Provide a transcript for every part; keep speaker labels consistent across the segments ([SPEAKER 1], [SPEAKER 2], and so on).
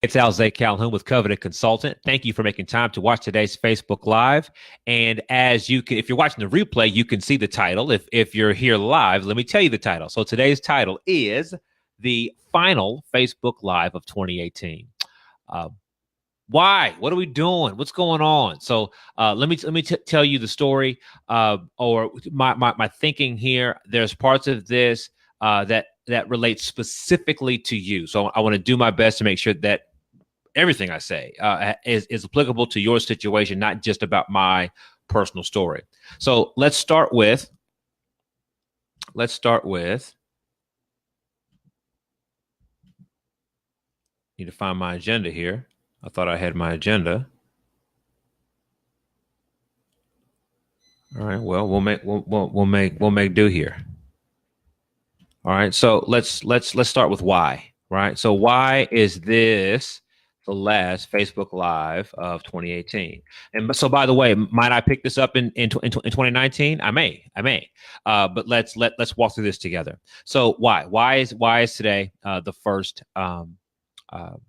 [SPEAKER 1] It's Alze Calhoun with Covenant Consultant. Thank you for making time to watch today's Facebook Live. And as you can, if you're watching the replay, you can see the title. If you're here live, let me tell you the title. So today's title is the final Facebook Live of 2018. Uh, why? What are we doing? What's going on? So let me tell you the story or my thinking here. There's parts of this that relate specifically to you. So I want to do my best to make sure that everything I say is applicable to your situation, not just about my personal story. So let's start with need to find my agenda here. I thought I had my agenda. All right. Well, we'll make do here. All right. So let's start with why. Right. So why is this the last Facebook Live of 2018? And so, by the way, might I pick this up in 2019? I may. But let's walk through this together. So why is today the first uh, um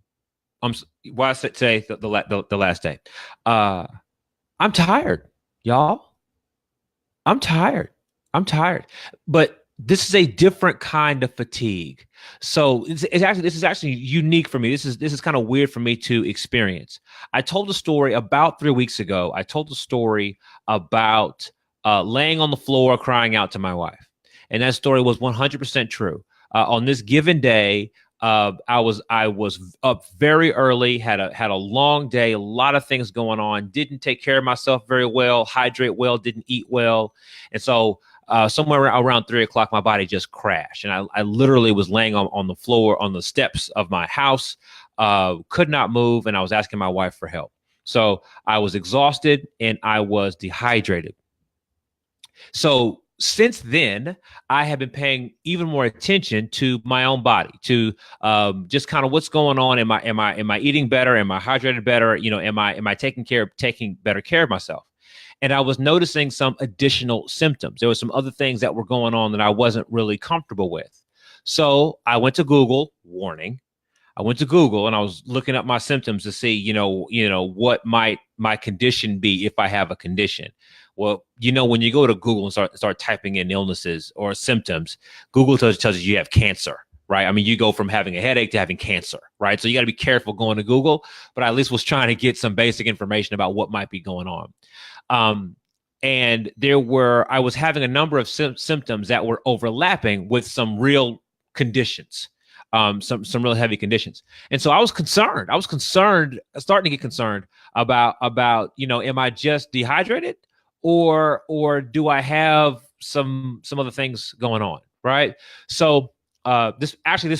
[SPEAKER 1] why is it today the last day? Uh, I'm tired, y'all. I'm tired. I'm tired. But this is a different kind of fatigue. So it's actually this is actually unique for me. This is kind of weird for me to experience. I told a story about 3 weeks ago. I told a story about laying on the floor crying out to my wife, and that story was 100% true. On this given day, I was up very early, had a long day, a lot of things going on, didn't take care of myself very well, hydrate well, didn't eat well, and so somewhere around 3 o'clock, my body just crashed, and I literally was laying on the floor on the steps of my house, could not move, and I was asking my wife for help. So I was exhausted and I was dehydrated. So since then, I have been paying even more attention to my own body, to just kind of what's going on. Am I eating better? Am I hydrated better? Am I taking better care of myself? And I was noticing some additional symptoms. There were some other things that were going on that I wasn't really comfortable with. So I went to Google. Warning. I went to Google and I was looking up my symptoms to see, what might my condition be if I have a condition. Well, when you go to Google and start typing in illnesses or symptoms, Google tells you have cancer, right? I mean, you go from having a headache to having cancer, right? So you got to be careful going to Google. But I at least was trying to get some basic information about what might be going on. Um, and I was having a number of symptoms that were overlapping with some real conditions, some real heavy conditions. And so I was concerned. Starting to get concerned about am I just dehydrated, or do I have some other things going on, right? So this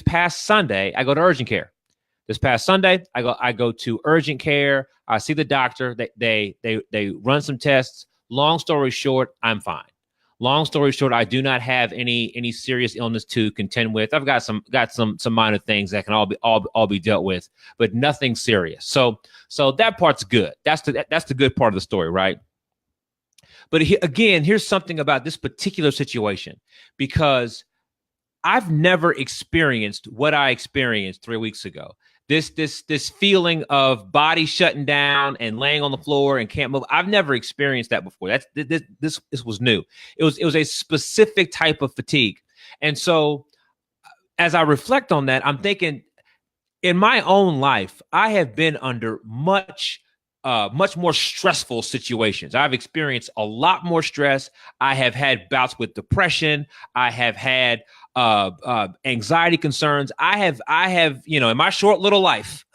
[SPEAKER 1] past Sunday, I go to urgent care. This past Sunday, I go to urgent care. I see the doctor. They run some tests. Long story short, I'm fine. Long story short, I do not have any serious illness to contend with. I've got some minor things that can all be dealt with, but nothing serious. So that part's good. That's the good part of the story, right? But again, here's something about this particular situation, because I've never experienced what I experienced 3 weeks ago. This feeling of body shutting down and laying on the floor and can't move. I've never experienced that before. This was new. It was a specific type of fatigue. And so as I reflect on that, I'm thinking, in my own life, I have been under much more stressful situations. I've experienced a lot more stress. I have had bouts with depression. I have had anxiety concerns. I have, in my short little life,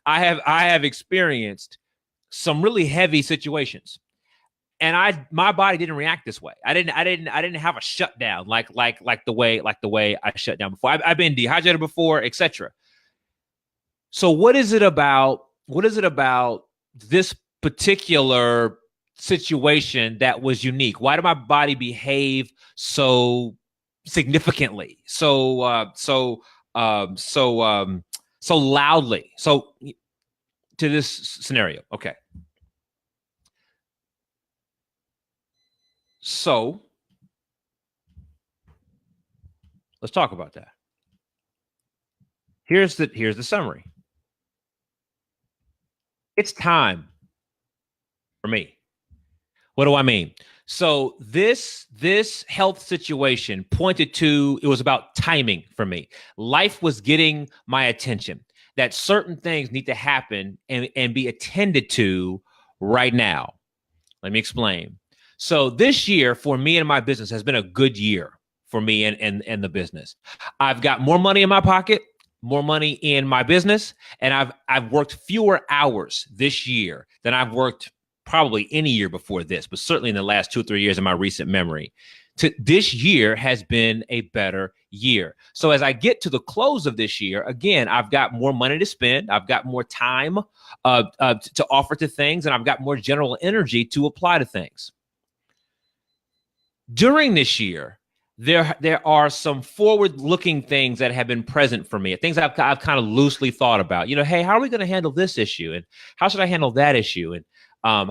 [SPEAKER 1] I have experienced some really heavy situations, and my body didn't react this way. I didn't have a shutdown like the way I shut down before. I've been dehydrated before, etc. So what is it about? What is it about this particular situation that was unique? Why did my body behave so significantly, so loudly, so to this scenario? Okay, so let's talk about that. Here's the summary. It's time for me. What do I mean? So this health situation pointed to, it was about timing for me. Life was getting my attention. That certain things need to happen and be attended to right now. Let me explain. So this year for me and my business has been a good year for me and the business. I've got more money in my pocket, more money in my business, and I've worked fewer hours this year than I've worked probably any year before this, but certainly in the last 2 or 3 years in my recent memory. This year has been a better year. So as I get to the close of this year, again, I've got more money to spend. I've got more time to offer to things, and I've got more general energy to apply to things. During this year, there are some forward-looking things that have been present for me, things I've kind of loosely thought about. Hey, how are we going to handle this issue, and how should I handle that issue, and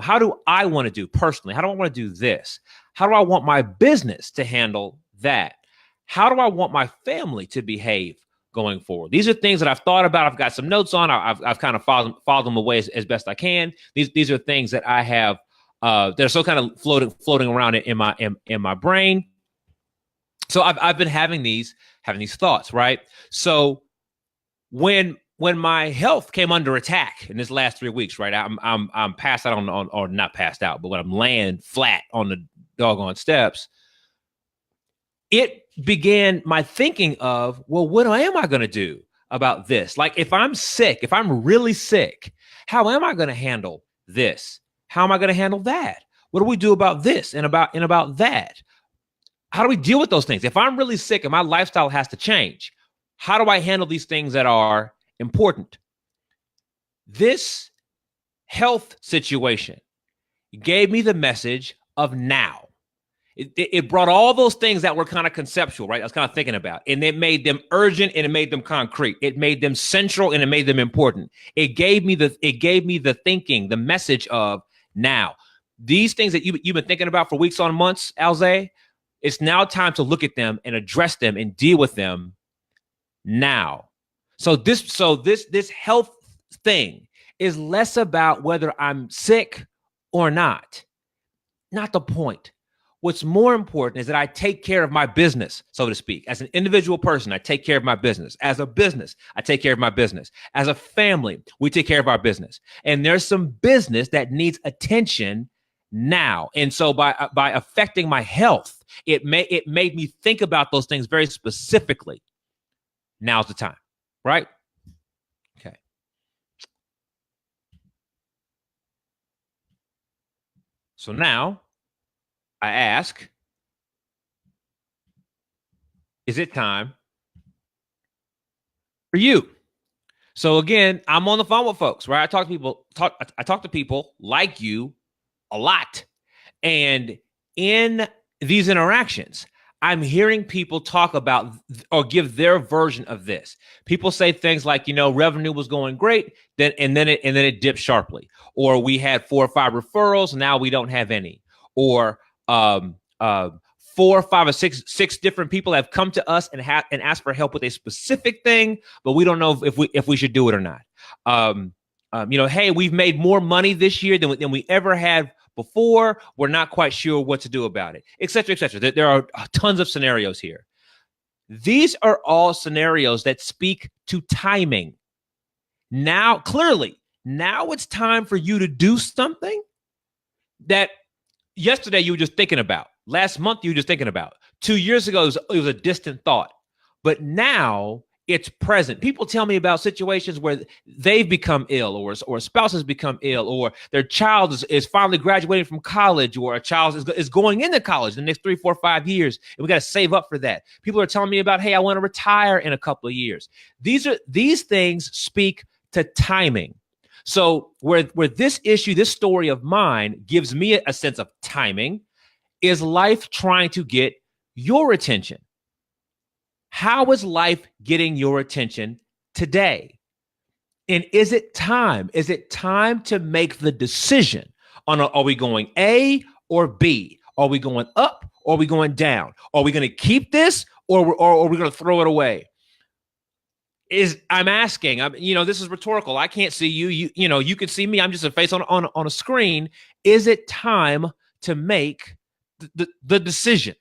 [SPEAKER 1] how do I want to do personally? How do I want to do this? How do I want my business to handle that? How do I want my family to behave going forward? These are things that I've thought about. I've got some notes on. I've kind of filed them away as best I can. These are things that I have they're still kind of floating around in my brain. So I've been having these thoughts, right? So when my health came under attack in this last 3 weeks, right? I'm passed out on or not passed out, but when I'm laying flat on the doggone steps, it began my thinking of, well, what am I going to do about this? Like, if I'm sick, if I'm really sick, how am I going to handle this? How am I going to handle that? What do we do about this and about that? How do we deal with those things? If I'm really sick and my lifestyle has to change, how do I handle these things that are important? This health situation gave me the message of now. It brought all those things that were kind of conceptual, right? I was kind of thinking about, and it made them urgent and it made them concrete. It made them central and it made them important. It gave me the thinking, the message of now. These things that you've been thinking about for weeks on months, Alze, it's now time to look at them and address them and deal with them now. So this health thing is less about whether I'm sick or not. Not the point. What's more important is that I take care of my business, so to speak. As an individual person, I take care of my business. As a business, I take care of my business. As a family, we take care of our business. And there's some business that needs attention now. And so by affecting my health, it made me think about those things very specifically. Now's the time, right? Okay. So now I ask, is it time for you? So again, I'm on the phone with folks, right? I talk to people like you a lot. And in these interactions, I'm hearing people talk about or give their version of this. People say things like, revenue was going great, then it dipped sharply, or we had 4 or 5 referrals, now we don't have any, or 4 or 5 or 6 different people have come to us and asked for help with a specific thing, but we don't know if we should do it or not. Hey, we've made more money this year than we ever had before. We're not quite sure what to do about it, et cetera, et cetera. There are tons of scenarios here. These are all scenarios that speak to timing. Now, clearly, now it's time for you to do something that yesterday you were just thinking about. Last month you were just thinking about. 2 years ago it was a distant thought. But now it's present. People tell me about situations where they've become ill, or a spouse has become ill, or their child is finally graduating from college, or a child is going into college in the next 3, 4, 5 years, and we got to save up for that. People are telling me about, hey, I want to retire in a couple of years. These things speak to timing. So where this issue, this story of mine gives me a sense of timing, is life trying to get your attention? How is life getting your attention today? And is it time? Is it time to make the decision on are we going A or B? Are we going up or are we going down? Are we going to keep this or are we going to throw it away? I'm asking, this is rhetorical. I can't see you. You can see me. I'm just a face on a screen. Is it time to make the decision?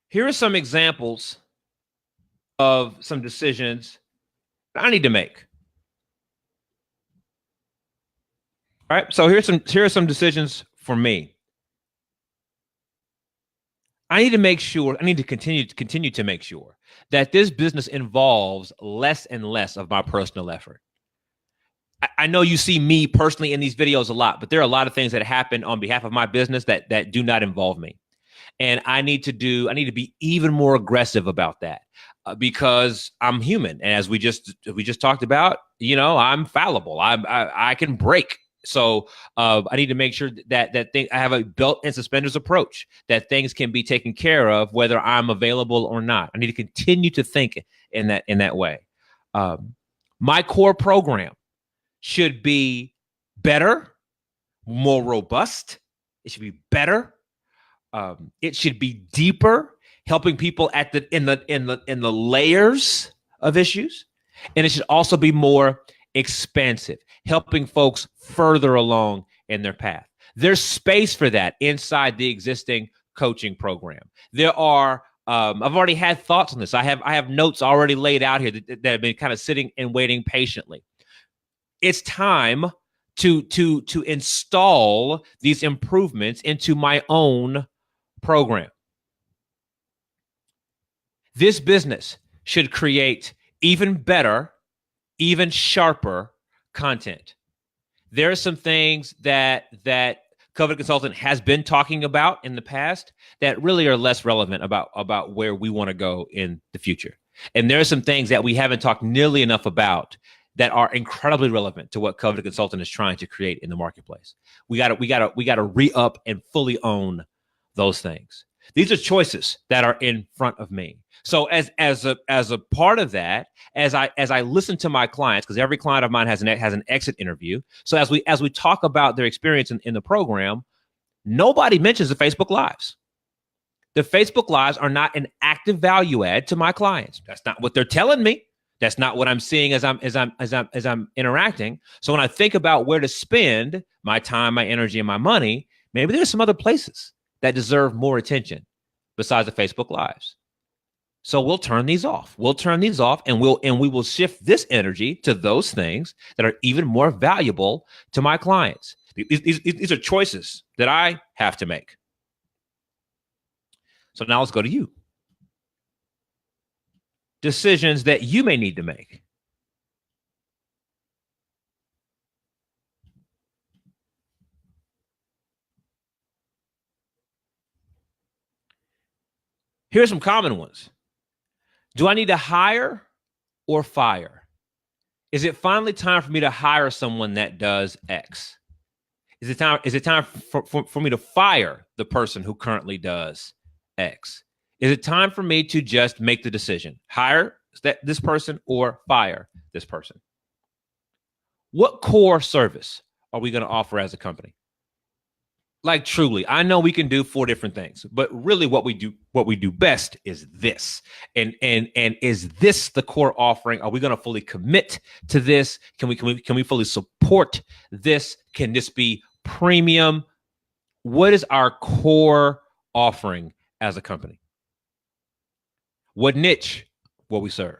[SPEAKER 1] Here are some examples of some decisions I need to make. All right. So here are some decisions for me. I need to continue to make sure that this business involves less and less of my personal effort. I know you see me personally in these videos a lot, but there are a lot of things that happen on behalf of my business that do not involve me. And I need to be even more aggressive about that because I'm human. And as we just talked about, I'm fallible. I can break. So I need to make sure that I have a belt and suspenders approach, that things can be taken care of whether I'm available or not. I need to continue to think in that way. My core program should be better, more robust. It should be better. It should be deeper, helping people in the layers of issues, and it should also be more expansive, helping folks further along in their path. There's space for that inside the existing coaching program. There are. I've already had thoughts on this. I have notes already laid out here that have been kind of sitting and waiting patiently. It's time to install these improvements into my own program. This business should create even better, even sharper content. There are some things that Covenant Consultant has been talking about in the past that really are less relevant about where we want to go in the future. And there are some things that we haven't talked nearly enough about that are incredibly relevant to what Covenant Consultant is trying to create in the marketplace. We got to re-up and fully own those things. These are choices that are in front of me. So as a part of that, as I listen to my clients, because every client of mine has an exit interview. So as we talk about their experience in the program, nobody mentions the Facebook Lives. The Facebook Lives are not an active value add to my clients. That's not what they're telling me. That's not what I'm seeing as I'm interacting. So when I think about where to spend my time, my energy, and my money, maybe there's some other places that deserve more attention besides the Facebook Lives. So we'll turn these off. And we will shift this energy to those things that are even more valuable to my clients. These are choices that I have to make. So now let's go to you. Decisions that you may need to make. Here's some common ones. Do I need to hire or fire? Is it finally time for me to hire someone that does X? Is it time for me to fire the person who currently does X? Is it time for me to just make the decision, hire this person or fire this person? What core service are we going to offer as a company? Like truly, I know we can do 4 different things, but really what we do best is this. And is this the core offering? Are we going to fully commit to this? Can we fully support this? Can this be premium? What is our core offering as a company? What niche will we serve?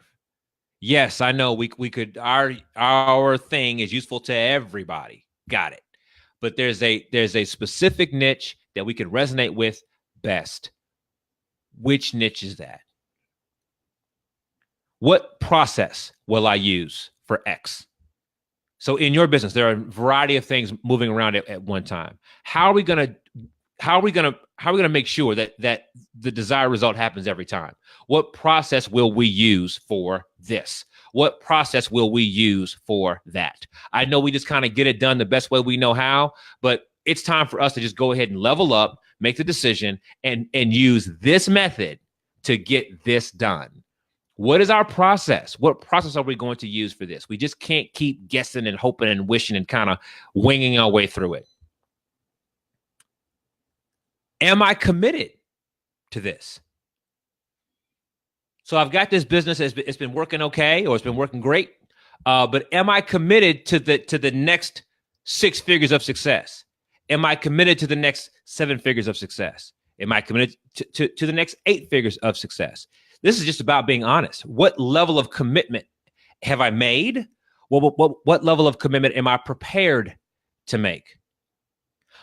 [SPEAKER 1] Yes, I know we could our thing is useful to everybody. Got it. But there's a specific niche that we could resonate with best. Which niche is that? What process will I use for X? So in your business, there are a variety of things moving around at one time. How are we going to make sure that the desired result happens every time? What process will we use for this? What process will we use for that? I know we just kind of get it done the best way we know how, but it's time for us to just go ahead and level up, make the decision, and use this method to get this done. What is our process? What process are we going to use for this? We just can't keep guessing and hoping and wishing and kind of winging our way through it. Am I committed to this? So I've got this business. It's been working okay, or it's been working great. But am I committed to the next 6 figures of success? Am I committed to the next 7 figures of success? Am I committed to the next 8 figures of success? This is just about being honest. What level of commitment have I made? What level of commitment am I prepared to make?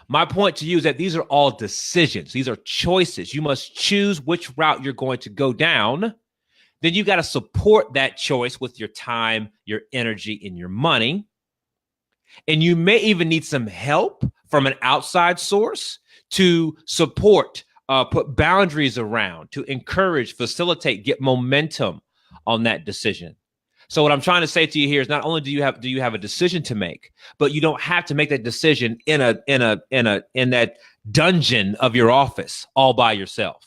[SPEAKER 1] My point to you is that these are all decisions. These are choices. You must choose which route you're going to go down. Then you got to support that choice with your time, your energy, and your money. And you may even need some help from an outside source to support, put boundaries around, to encourage, facilitate, get momentum on that decision. So what I'm trying to say to you here is not only do you have a decision to make, but you don't have to make that decision in that dungeon of your office all by yourself.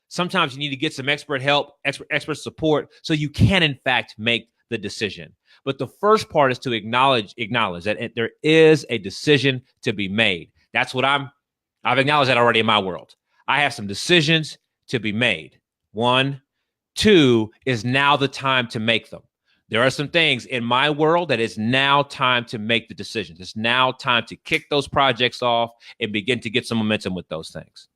[SPEAKER 1] Sometimes you need to get some expert help, expert support, so you can in fact make the decision. But the first part is to acknowledge that there is a decision to be made. That's what I've acknowledged that already in my world. I have some decisions to be made. 1, 2 is now the time to make them. There are some things in my world that it's now time to make the decisions. It's now time to kick those projects off and begin to get some momentum with those things.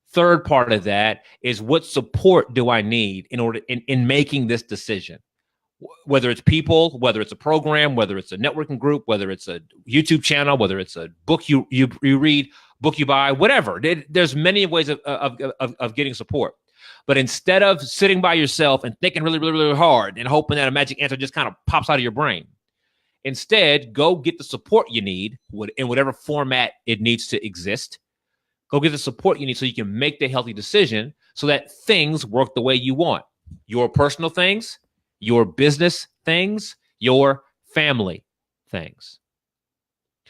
[SPEAKER 1] Third part of that is, what support do I need in making this decision? Whether it's people, whether it's a program, whether it's a networking group, whether it's a YouTube channel, whether it's a book you read, book you buy, whatever. There's many ways of getting support. But instead of sitting by yourself and thinking really, really, really hard and hoping that a magic answer just kind of pops out of your brain, instead, go get the support you need in whatever format it needs to exist. Go get the support you need so you can make the healthy decision so that things work the way you want. Your personal things, your business things, your family things.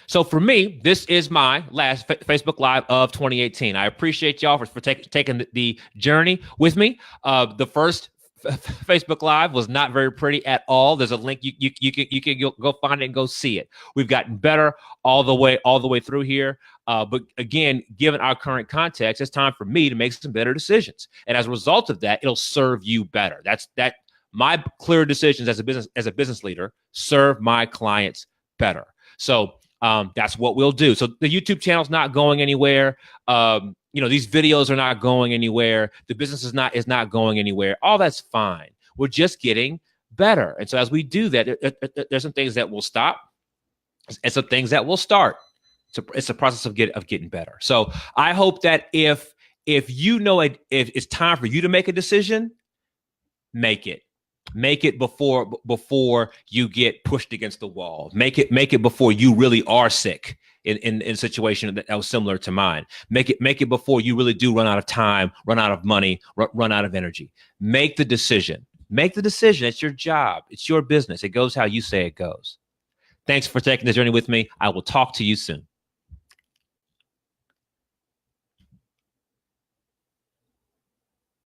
[SPEAKER 1] So for me, this is my last Facebook Live of 2018. I appreciate y'all for taking the journey with me. The first Facebook Live was not very pretty at all. There's a link you can go find it and go see it. We've gotten better all the way through here. But again, given our current context, it's time for me to make some better decisions. And as a result of that, it'll serve you better. That my clear decisions as a business leader serve my clients better. So that's what we'll do. So the YouTube channel's not going anywhere. These videos are not going anywhere. The business is not going anywhere. All that's fine. We're just getting better. And so as we do that, there's some things that will stop and some things that will start. It's a process of getting better. So I hope that if if it's time for you to make a decision, make it. Make it before you get pushed against the wall. Make it before you really are sick in a situation that was similar to mine. Make it before you really do run out of time, run out of money, run out of energy. Make the decision. Make the decision. It's your job. It's your business. It goes how you say it goes. Thanks for taking the journey with me. I will talk to you soon.